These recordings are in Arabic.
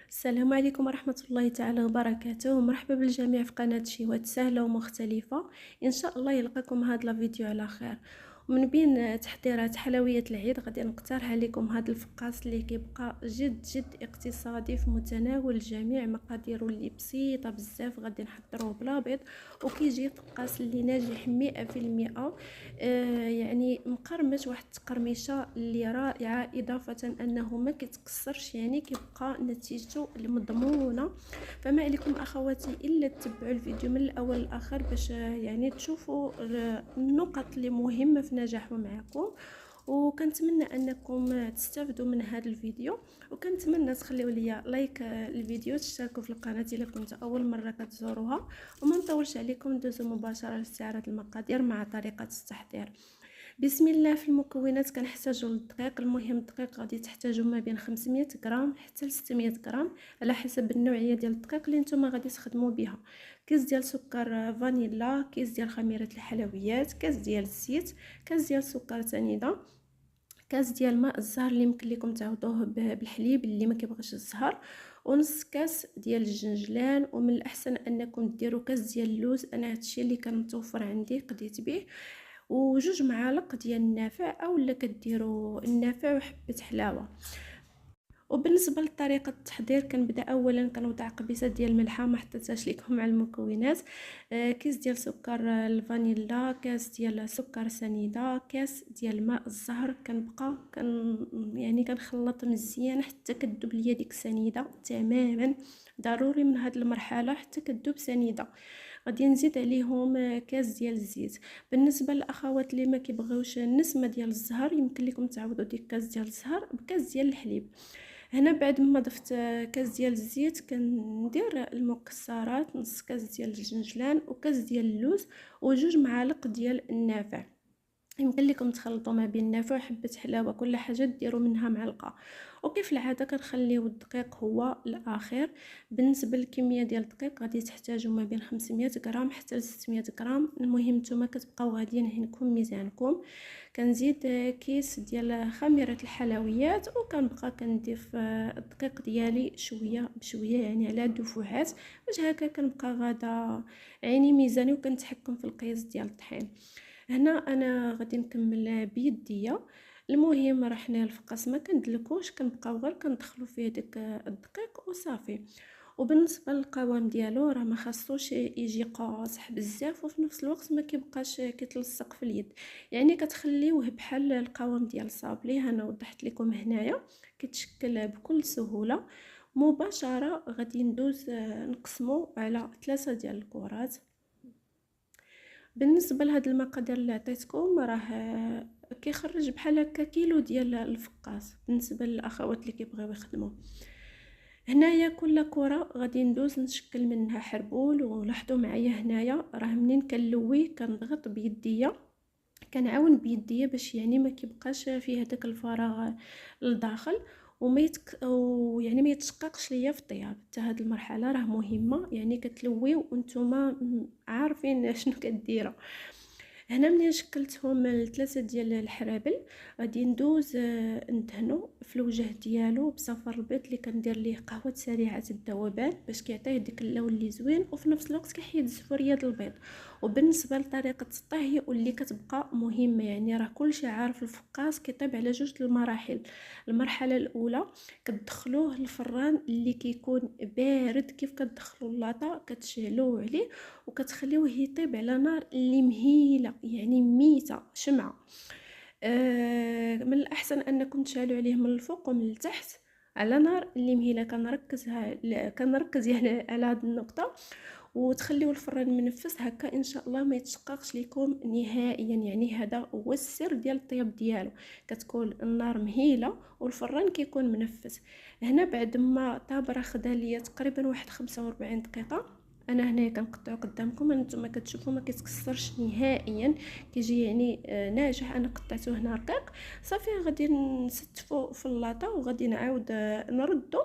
السلام عليكم ورحمة الله تعالى وبركاته. مرحبا بالجميع في قناة شيوات سهلة ومختلفة. إن شاء الله يلقاكم هذا الفيديو على خير. ومن بين تحضيرات حلويات العيد غادي نقترح عليكم هذا الفقاس اللي كيبقى جد جد اقتصادي في متناول الجميع. مقاديره اللي بسيطة بزاف، غادي نحضروه بلا بيض وكيجي فقاس اللي ناجح 100%. يعني مقرمش واحد التقرميشه اللي رائعه، اضافه انه ما كيتكسرش، يعني كيبقى نتيجته مضمونه. فما عليكم اخواتي الا تتبعوا الفيديو من الاول للاخر باش يعني تشوفوا النقط اللي مهمه في نجاحه معكم. وكنتمنى انكم تستافدوا من هذا الفيديو، وكنتمنى تخليوا لي لايك الفيديو، تشتركوا في القناه الا كنت اول مره كتزوروها، وما نطولش عليكم ندوزو مباشره لاستعراض المقادير مع طريقه التحضير. بسم الله. في المكونات كنحتاجوا للدقيق. المهم الدقيق غادي تحتاجوا ما بين 500 غرام حتى ل 600 غرام على حسب النوعيه ديال الدقيق اللي نتوما غادي تخدموا بها. كيس ديال سكر فانيلا، كيس ديال خميره الحلويات، كاس ديال الزيت، كاس ديال سكر سنيده، كاس ديال ماء الزهر اللي يمكن لكم تعوضوه بالحليب اللي ما كيبغيش الزهر، ونص كاس ديال الجنجلان. ومن الاحسن انكم ديروا كاس ديال اللوز، انا هادشي اللي كان متوفر عندي قضيت به، وجوج معالق ديال النافع اولا كديروا النافع وحبه حلاوه. وبالنسبه لطريقه التحضير كنبدا اولا كنوضع قبيصه ديال الملحه، ما حطيتهاش لكم مع المكونات. كيس ديال سكر الفانيلا، كاس ديال سكر سنيده، كاس ديال ماء الزهر. كنبقى يعني كنخلط مزيان حتى كتذوب ليا ديك السنيده تماما. ضروري من هذه المرحله حتى كتذوب سنيده. غادي نزيد عليهم كاس ديال الزيت. بالنسبه للاخوات اللي ما كيبغيوش النسمه ديال الزهر، يمكن لكم تعوضوا ديك كاس ديال الزهر بكاس ديال الحليب. هنا بعد ما ضفت كاس ديال الزيت كندير المكسرات، نص كاس ديال الجنجلان وكاس ديال اللوز وجوج معالق ديال النافع. يمكن لكم تخلطوا ما بين النافع وحبه حلاوه، كل حاجه ديروا منها معلقه. وكيف العاده كنخليو الدقيق هو الاخير. بالنسبه للكميه ديال الدقيق غادي تحتاجوا ما بين 500 غرام حتى ل 600 غرام. المهم نتوما كتبقاو غاديين هنكم ميزانكم. كنزيد كيس ديال خميره الحلويات، وكنبقى كنضيف الدقيق ديالي شويه بشويه، يعني على دفوعات، باش هكا كنبقى غادا عيني ميزاني وكنتحكم في القياس ديال الطحين. هنا انا غادي نكمل بيديا. المهم راه حنا الفقاس ما كندلكوش، كنبقاو غير كندخلو فيه داك الدقيق وصافي. وبالنسبه للقوام ديالو راه ما خاصوش يجي قاصح بزاف، وفي نفس الوقت ما كيبقاش كيتلصق في اليد، يعني كتخليوه بحال القوام ديال الصابلي. انا وضحت لكم هنايا كيتشكل بكل سهوله. مباشره غادي ندوز نقسمو على 3 ديال الكرات. بالنسبه لهاد المقادير اللي عطيتكم راه كيخرج بحال هكا كيلو ديال الفقاس بالنسبه للاخوات اللي كيبغيو يخدموا. هنايا كل كره غادي ندوز نشكل منها حربول. ولاحظوا معايا هنايا راه منين كنلوي كنضغط بيديا، كنعاون بيديا باش يعني ما كيبقاش فيه هذاك الفراغ لداخل، ويعني ما يتشققش ليا في الطياب. حتى هذه المرحله راه مهمه، يعني كتلويو وانتم عارفين شنو كديروا. هنا ملي شكلتهم ال3 ديال الحرابل غادي ندوز ندهنو في الوجه ديالو بصفر البيض اللي كندير ليه قهوه سريعه الذوبان باش كيعطيه ديك اللون اللي زوين، وفي نفس الوقت كيحيد الزفوريه ديال البيض. وبالنسبه لطريقه الطهي واللي كتبقى مهمه، يعني راه كلشي عارف الفقاس كيطيب على 2 المراحل. المرحله الاولى كتدخلوه للفران اللي كيكون بارد، كيف كتدخلوا اللاطه كتشعلوه عليه وكتخليوه يطيب على نار اللي مهيله، يعني ميته شمعه. من الاحسن انكم تشعلوا عليه من الفوق ومن التحت على نار اللي مهيله. كنركز يعني على هذه النقطه. وتخليو الفران منفس هكا ان شاء الله ما يتشققش لكم نهائيا، يعني هذا هو السر ديال الطياب ديالو. كتكون النار مهيله والفران كيكون منفس. هنا بعد ما طاب راه خدا ليا تقريبا واحد 45 دقيقه. انا هنا كنقطعو قدامكم، انتم كتشوفوا ما كيتكسرش نهائيا، كيجي يعني ناجح. انا قطعته هنا رقيق صافي. غادي نستفو في اللاطه وغادي نعاود نردو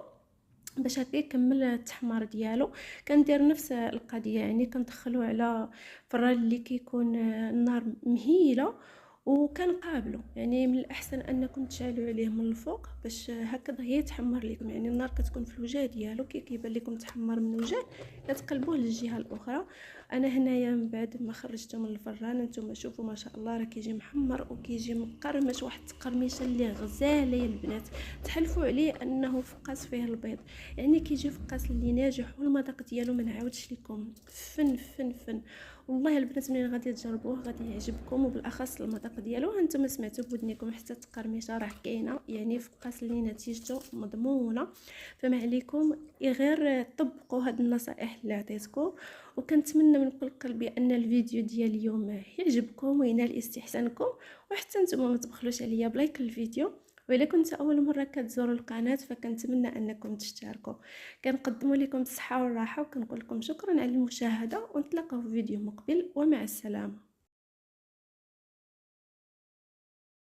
باش هكا يكمل التحمار ديالو. كندير نفس القضيه، يعني كندخلو على فران اللي كيكون النار مهيله، وكنقابلوا يعني من الاحسن انكم تشعلوا عليه من الفوق باش هكذا هي يتحمر لكم. يعني النار كتكون في الوجه ديالو، كي كيبان لكم تحمر من وجه كتقلبوه للجهه الاخرى. انا هنايا من بعد ما خرجته من الفران، نتوما شوفوا ما شاء الله راه كيجي محمر وكيجي مقرمش، واحد التقرميشه اللي غزاله يا البنات. تحلفوا عليه انه فقاس فيه البيض، يعني كيجي فقاس اللي ناجح، والمذاق ديالو ما نعاودش لكم فن فن فن. والله البنات ملي غادي تجربوه غادي يعجبكم، وبالاخص المذاق ديالو هانتوما سمعتوا بودنيكم حتى التقرميشه راه كاينه، يعني فقاس اللي نتيجته مضمونه. فما عليكم غير طبقوا هاد النصائح اللي عطيتكم. وكنتمنى من كل قلبي ان الفيديو ديال اليوم يعجبكم وينال استحسانكم، وحتى نتوما ما تبخلوش عليا بلايك الفيديو. وإلا كنت اول مره كتزوروا القناه فكنتمنى انكم تشتركوا. كنقدم لكم الصحه والراحه، وكنقول لكم شكرا على المشاهده، ونتلاقاو في فيديو مقبل، ومع السلامه.